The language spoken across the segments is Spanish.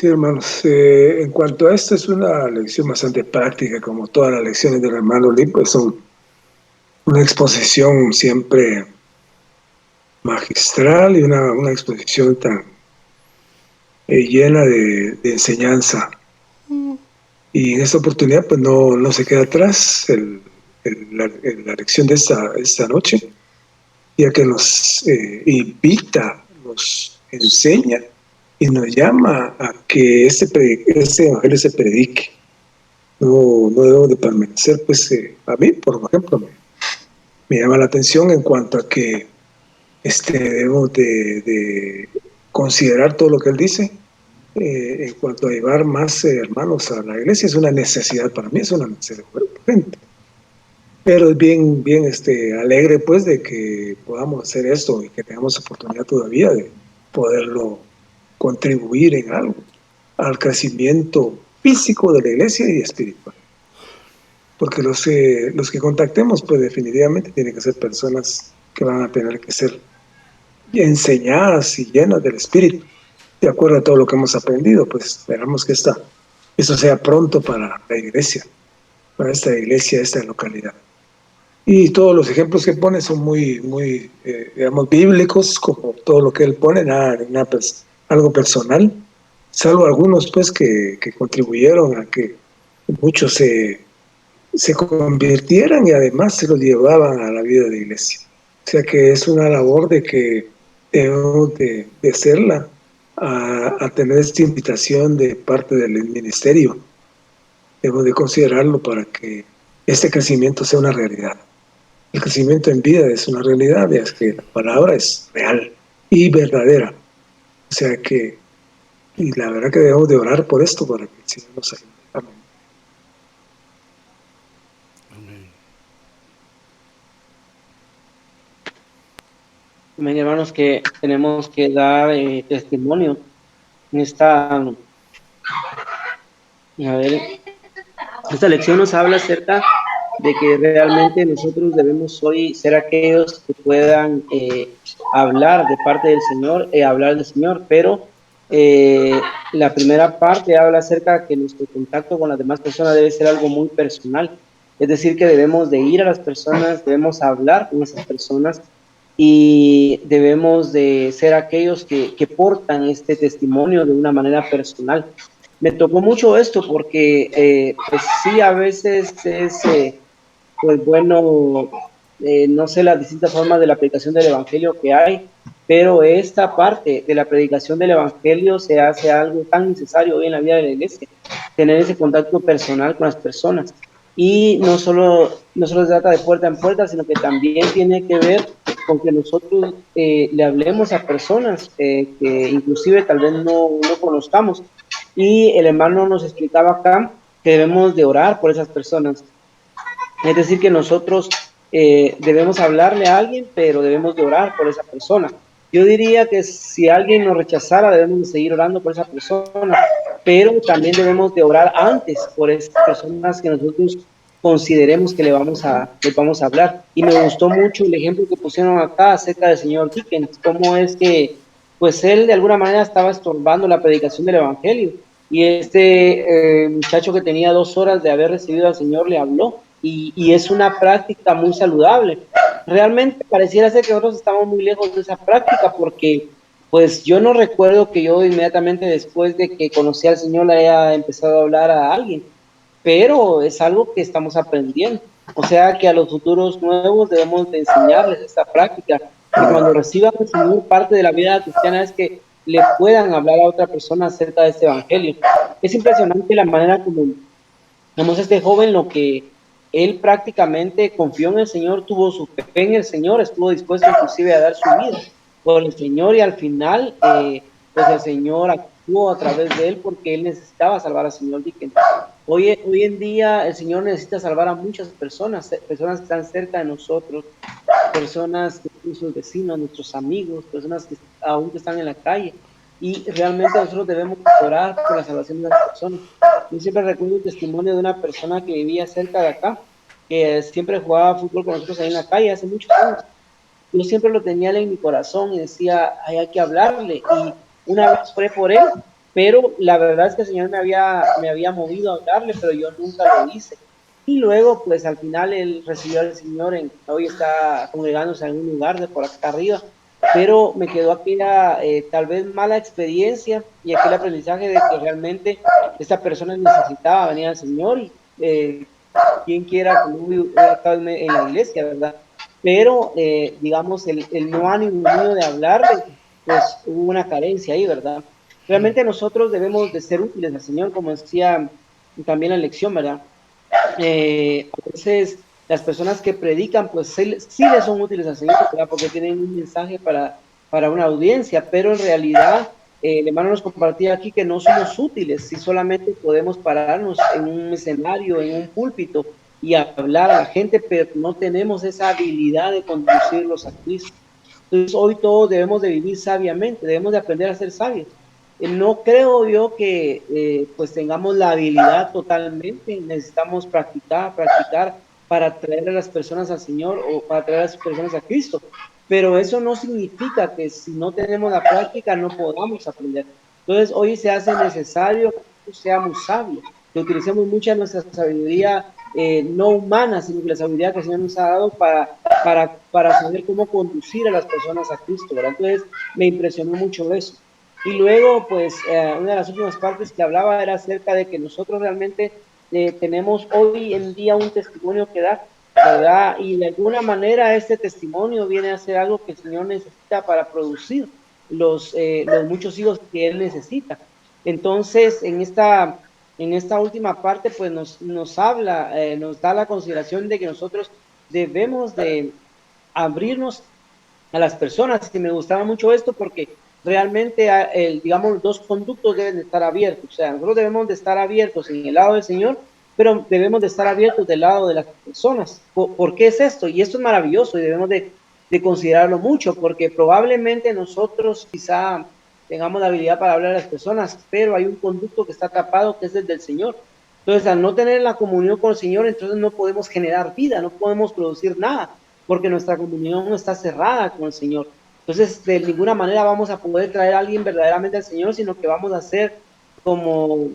Sí, hermanos, en cuanto a esto es una lección bastante práctica, como todas las lecciones del hermano Lee, pues son una exposición siempre magistral y una exposición tan llena de enseñanza. Y en esta oportunidad, pues no se queda atrás la lección de esta noche, ya que nos invita, nos enseña y nos llama a que este evangelio se predique. No debo de permanecer, pues a mí, por ejemplo, me llama la atención en cuanto a que debemos de considerar todo lo que él dice. En cuanto a llevar más hermanos a la iglesia, es una necesidad para mí, es una necesidad urgente. Pero es bien alegre, pues, de que podamos hacer esto y que tengamos oportunidad todavía de poderlo contribuir en algo al crecimiento físico de la iglesia y espiritual. Porque los que contactemos, pues definitivamente tienen que ser personas que van a tener que ser enseñadas y llenas del Espíritu, de acuerdo a todo lo que hemos aprendido. Pues esperamos que eso sea pronto para la iglesia, para esta iglesia, esta localidad. Y todos los ejemplos que pone son muy digamos, bíblicos, como todo lo que él pone, nada algo personal, salvo algunos, pues, que contribuyeron a que muchos se convirtieran y además se los llevaban a la vida de iglesia. O sea que es una labor de que debemos de hacerla, a tener esta invitación de parte del ministerio. Debemos de considerarlo para que este crecimiento sea una realidad. El crecimiento en vida es una realidad, es que la palabra es real y verdadera. O sea que, y la verdad que debemos de orar por esto para que el Señor nos ayude. Amén. Amén, hermanos, que tenemos que dar testimonio en esta lección nos habla acerca de que realmente nosotros debemos hoy ser aquellos que puedan hablar de parte del Señor, hablar del Señor, pero la primera parte habla acerca de que nuestro contacto con las demás personas debe ser algo muy personal, es decir, que debemos de ir a las personas, debemos hablar con esas personas y debemos de ser aquellos que portan este testimonio de una manera personal. Me tocó mucho esto porque, pues sí, a veces es, pues bueno, no sé las distintas formas de la predicación del Evangelio que hay, pero esta parte de la predicación del Evangelio se hace algo tan necesario hoy en la vida de la iglesia, tener ese contacto personal con las personas. Y no solo se trata de puerta en puerta, sino que también tiene que ver con que nosotros le hablemos a personas que inclusive tal vez no conozcamos. Y el hermano nos explicaba acá que debemos de orar por esas personas. Es decir, que nosotros debemos hablarle a alguien, pero debemos de orar por esa persona. Yo diría que si alguien nos rechazara, debemos de seguir orando por esa persona, pero también debemos de orar antes por esas personas que nosotros consideremos que le vamos a hablar. Y me gustó mucho el ejemplo que pusieron acá acerca del señor Dickens, cómo es que pues él de alguna manera estaba estorbando la predicación del evangelio. Y este muchacho que tenía 2 horas de haber recibido al Señor le habló y es una práctica muy saludable. Realmente pareciera ser que nosotros estamos muy lejos de esa práctica porque pues yo no recuerdo que yo inmediatamente después de que conocí al Señor le haya empezado a hablar a alguien, pero es algo que estamos aprendiendo. O sea que a los futuros nuevos debemos de enseñarles esta práctica, que cuando reciban el Señor parte de la vida cristiana es que le puedan hablar a otra persona acerca de este evangelio. Es impresionante la manera como vemos este joven, lo que él prácticamente confió en el Señor, tuvo su fe en el Señor, estuvo dispuesto inclusive a dar su vida por el Señor y al final, pues el Señor actuó a través de él porque él necesitaba salvar al Señor Dickens. Hoy en día el Señor necesita salvar a muchas personas, personas que están cerca de nosotros, personas, nuestros vecinos, nuestros amigos, personas que aún están en la calle. Y realmente nosotros debemos orar por la salvación de las personas. Yo siempre recuerdo un testimonio de una persona que vivía cerca de acá, que siempre jugaba fútbol con nosotros ahí en la calle hace muchos años. Yo siempre lo tenía en mi corazón y decía, hay que hablarle. Y una vez oré por él pero la verdad es que el Señor me había movido a hablarle, pero yo nunca lo hice. Y luego, pues al final él recibió al Señor, hoy está congregándose en algún lugar de por acá arriba, pero me quedó aquella tal vez mala experiencia y aquel aprendizaje de que realmente esta persona necesitaba venir al Señor y quien quiera que no hubiera estado en la iglesia, ¿verdad? Pero, digamos, el no ánimo mío de hablarle, pues hubo una carencia ahí, ¿verdad? Realmente nosotros debemos de ser útiles al Señor, como decía también la lección, ¿verdad? A veces las personas que predican, pues sí les son útiles al Señor, ¿verdad? Porque tienen un mensaje para una audiencia, pero en realidad, el hermano nos compartía aquí que no somos útiles si solamente podemos pararnos en un escenario, en un púlpito y hablar a la gente, pero no tenemos esa habilidad de conducirlos a Cristo. Entonces, hoy todos debemos de vivir sabiamente, debemos de aprender a ser sabios. No creo yo que pues tengamos la habilidad totalmente, necesitamos practicar para traer a las personas al Señor o para traer a las personas a Cristo, pero eso no significa que si no tenemos la práctica no podamos aprender. Entonces hoy se hace necesario que seamos sabios, que utilicemos mucha nuestra sabiduría no humana, sino que la sabiduría que el Señor nos ha dado para saber cómo conducir a las personas a Cristo, ¿verdad? Entonces me impresionó mucho eso. Y luego, pues, una de las últimas partes que hablaba era acerca de que nosotros realmente tenemos hoy en día un testimonio que dar, ¿verdad? Y de alguna manera este testimonio viene a ser algo que el Señor necesita para producir los muchos hijos que Él necesita. Entonces, en esta última parte, pues nos habla, nos da la consideración de que nosotros debemos de abrirnos a las personas. Y me gustaba mucho esto porque realmente, digamos, dos conductos deben de estar abiertos. O sea, nosotros debemos de estar abiertos en el lado del Señor, pero debemos de estar abiertos del lado de las personas. ¿Por qué es esto? Y esto es maravilloso y debemos de considerarlo mucho, porque probablemente nosotros quizá tengamos la habilidad para hablar a las personas, pero hay un conducto que está tapado, que es el del Señor. Entonces, al no tener la comunión con el Señor, entonces no podemos generar vida, no podemos producir nada, porque nuestra comunión está cerrada con el Señor. Entonces, de ninguna manera vamos a poder traer a alguien verdaderamente al Señor, sino que vamos a ser como,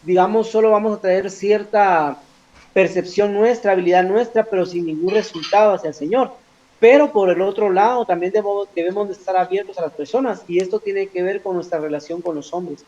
digamos, solo vamos a traer cierta percepción nuestra, habilidad nuestra, pero sin ningún resultado hacia el Señor. Pero por el otro lado, también debemos de estar abiertos a las personas, y esto tiene que ver con nuestra relación con los hombres.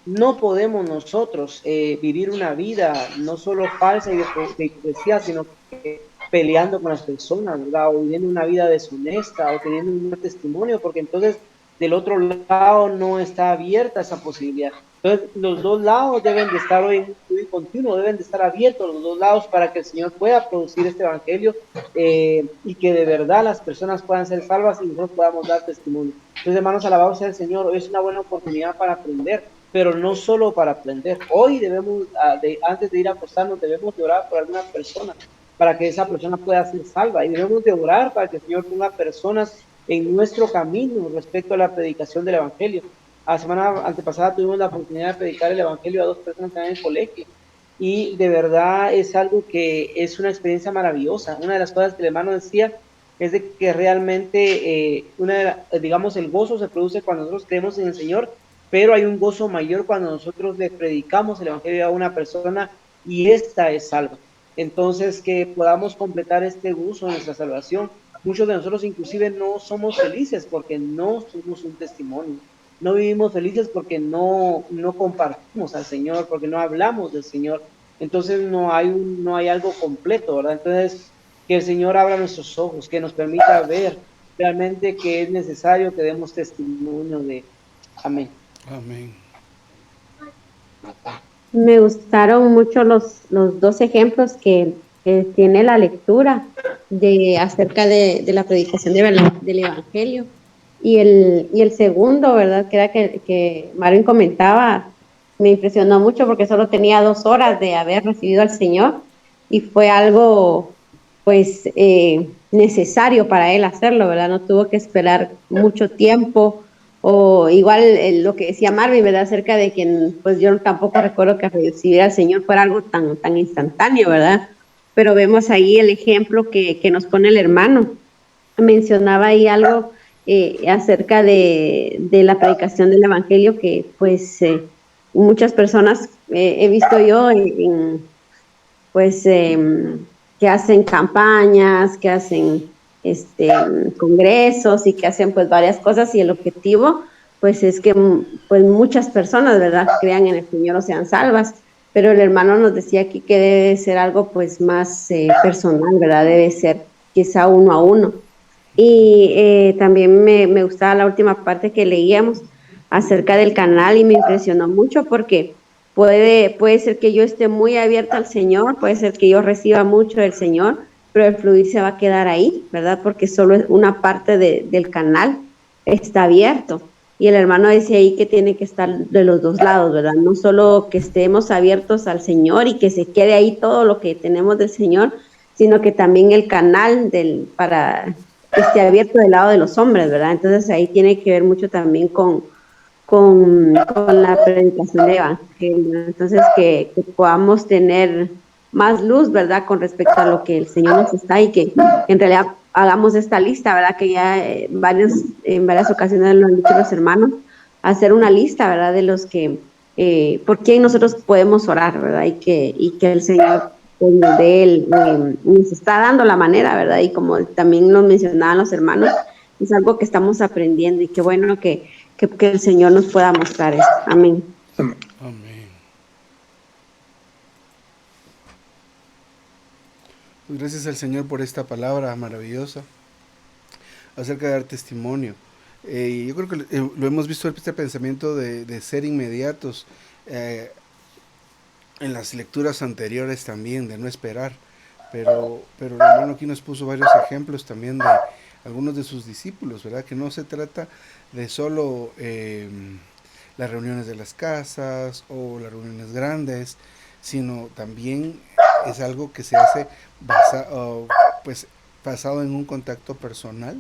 No podemos nosotros vivir una vida no solo falsa y de hipocresía, sino que peleando con las personas, ¿verdad? O viviendo una vida deshonesta o teniendo un mal testimonio, porque entonces del otro lado no está abierta esa posibilidad. Entonces, los dos lados deben de estar hoy en un estudio continuo, deben de estar abiertos los dos lados para que el Señor pueda producir este evangelio y que de verdad las personas puedan ser salvas y nosotros podamos dar testimonio. Entonces, hermanos, alabado sea el Señor. Hoy es una buena oportunidad para aprender, pero no solo para aprender. Hoy debemos, antes de ir a acostarnos, debemos de orar por alguna persona para que esa persona pueda ser salva, y debemos de orar para que el Señor ponga personas en nuestro camino respecto a la predicación del Evangelio. La semana antepasada tuvimos la oportunidad de predicar el Evangelio a dos personas que están en el colegio, y de verdad es algo que es una experiencia maravillosa. Una de las cosas que el hermano decía es de que realmente, digamos, el gozo se produce cuando nosotros creemos en el Señor, pero hay un gozo mayor cuando nosotros le predicamos el Evangelio a una persona y esta es salva. Entonces, que podamos completar este gozo de nuestra salvación. Muchos de nosotros inclusive no somos felices porque no somos un testimonio. No vivimos felices porque no compartimos al Señor, porque no hablamos del Señor. Entonces no hay algo completo, ¿verdad? Entonces, que el Señor abra nuestros ojos, que nos permita ver realmente que es necesario que demos testimonio de. Amén. Amén. Me gustaron mucho los dos ejemplos que tiene la lectura acerca de la predicación del Evangelio. Y el segundo, ¿verdad? Que era que Marvin comentaba, me impresionó mucho porque solo tenía 2 horas de haber recibido al Señor y fue algo, pues, necesario para él hacerlo, ¿verdad? No tuvo que esperar mucho tiempo. O igual lo que decía Marvin, ¿verdad? Acerca de que, pues yo tampoco recuerdo que recibir al Señor fuera algo tan instantáneo, ¿verdad? Pero vemos ahí el ejemplo que nos pone el hermano. Mencionaba ahí algo acerca de la predicación del Evangelio, que pues muchas personas he visto yo pues que hacen campañas, que hacen congresos y que hacen pues varias cosas, y el objetivo pues es que pues muchas personas, ¿verdad?, crean en el Señor o sean salvas. Pero el hermano nos decía aquí que debe ser algo pues más personal, ¿verdad? Debe ser quizá uno a uno. Y también me gustaba la última parte que leíamos acerca del canal, y me impresionó mucho porque puede ser que yo esté muy abierta al Señor, puede ser que yo reciba mucho del Señor, pero el fluir se va a quedar ahí, ¿verdad? Porque solo es una parte del canal está abierto. Y el hermano dice ahí que tiene que estar de los dos lados, ¿verdad? No solo que estemos abiertos al Señor y que se quede ahí todo lo que tenemos del Señor, sino que también el canal para que esté abierto del lado de los hombres, ¿verdad? Entonces ahí tiene que ver mucho también con la predicación del Evangelio. Entonces que podamos tener más luz, ¿verdad? Con respecto a lo que el Señor nos está, y que en realidad hagamos esta lista, ¿verdad? Que ya en varias ocasiones lo han dicho los hermanos, hacer una lista, ¿verdad? De los que, por quién nosotros podemos orar, ¿verdad? Y que el Señor pues, nos está dando la manera, ¿verdad? Y como también nos mencionaban los hermanos, es algo que estamos aprendiendo, y qué bueno que el Señor nos pueda mostrar esto. Amén. Amén. Pues gracias al Señor por esta palabra maravillosa acerca de dar testimonio. Yo creo que lo hemos visto, este pensamiento de ser inmediatos en las lecturas anteriores también, de no esperar. Pero el hermano aquí nos puso varios ejemplos también de algunos de sus discípulos, ¿verdad? Que no se trata de solo las reuniones de las casas o las reuniones grandes, sino también es algo que se hace basado en un contacto personal.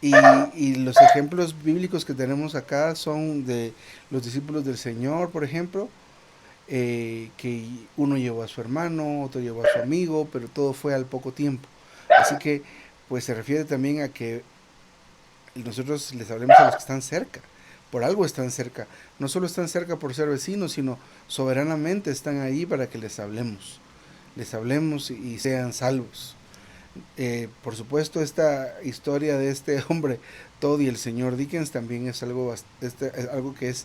Y los ejemplos bíblicos que tenemos acá son de los discípulos del Señor, por ejemplo, que uno llevó a su hermano, otro llevó a su amigo, pero todo fue al poco tiempo. Así que pues se refiere también a que nosotros les hablemos a los que están cerca. Por algo están cerca. No solo están cerca por ser vecinos, sino soberanamente están ahí para que les hablemos. Les hablemos y sean salvos. Por supuesto, esta historia de este hombre Todd y el señor Dickens también es algo que es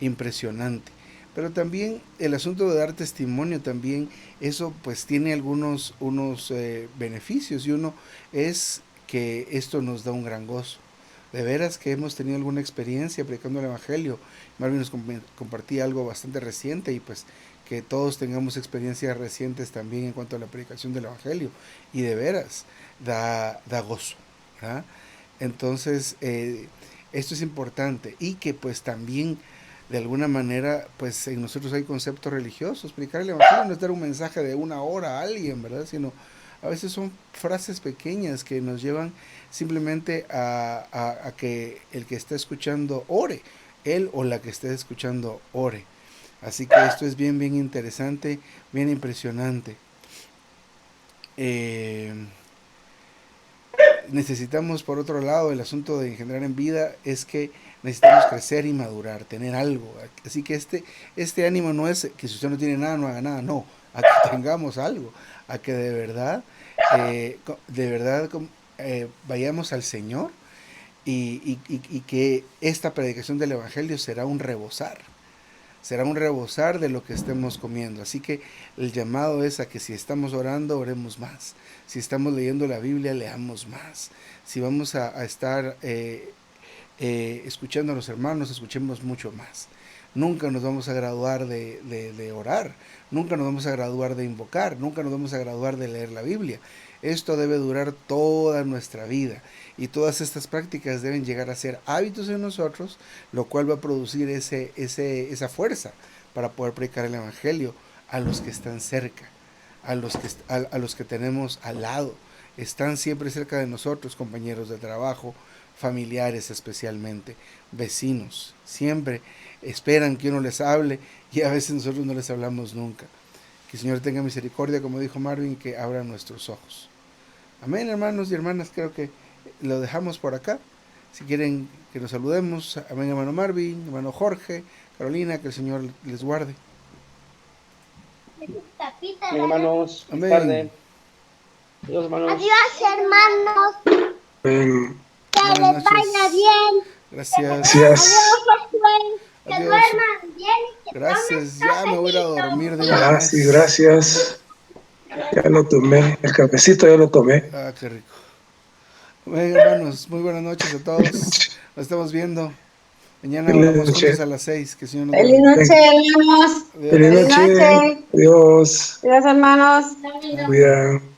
impresionante. Pero también el asunto de dar testimonio, también eso pues tiene algunos beneficios, y uno es que esto nos da un gran gozo. De veras que hemos tenido alguna experiencia predicando el Evangelio. Marvin nos compartía algo bastante reciente, y pues que todos tengamos experiencias recientes también en cuanto a la predicación del Evangelio, y de veras da gozo, ¿verdad? Entonces esto es importante, y que pues también de alguna manera pues en nosotros hay conceptos religiosos. Predicar el Evangelio no es dar un mensaje de 1 hora a alguien, ¿verdad? Sino a veces son frases pequeñas que nos llevan simplemente a que el que está escuchando ore, él o la que esté escuchando ore. Así que esto es bien interesante, bien impresionante. Necesitamos, por otro lado, el asunto de engendrar en vida es que necesitamos crecer y madurar, tener algo. Así que este ánimo no es que si usted no tiene nada, no haga nada, no, a que tengamos algo, a que de verdad vayamos al Señor, y que esta predicación del Evangelio será un rebosar de lo que estemos comiendo. Así que el llamado es a que si estamos orando, oremos más. Si estamos leyendo la Biblia, leamos más. Si vamos a estar escuchando a los hermanos, escuchemos mucho más. Nunca nos vamos a graduar de orar, nunca nos vamos a graduar de invocar, nunca nos vamos a graduar de leer la Biblia. Esto debe durar toda nuestra vida, y todas estas prácticas deben llegar a ser hábitos en nosotros, lo cual va a producir esa fuerza para poder predicar el Evangelio a los que están cerca, a los que tenemos al lado. Están siempre cerca de nosotros, compañeros de trabajo, familiares especialmente, vecinos. Siempre esperan que uno les hable, y a veces nosotros no les hablamos nunca. Que el Señor tenga misericordia, como dijo Marvin, que abra nuestros ojos. Amén, hermanos y hermanas. Creo que lo dejamos por acá. Si quieren que los saludemos, amén, hermano Marvin, hermano Jorge, Carolina, que el Señor les guarde. Hermanos, Amén. tarde. Adiós, hermanos. Adiós, hermanos. Amén. Que Buenas les noches. vaya bien. Gracias. Gracias. Adiós, Josué. Que Adiós. duerman bien y que Gracias. tomen Ya me voy a ir a cafecito. dormir de una vez. Gracias, gracias. Ya lo tomé. El cafecito ya lo tomé. Ah, qué rico. Amén, hermanos. Muy buenas noches a todos. Nos estamos viendo. Mañana Feliz oramos noche. juntos a las 6. Que el Señor nos Feliz guarde. noche, hermanos. Adiós. Feliz Feliz noche. noche. Adiós. Adiós, hermanos. Cuidado.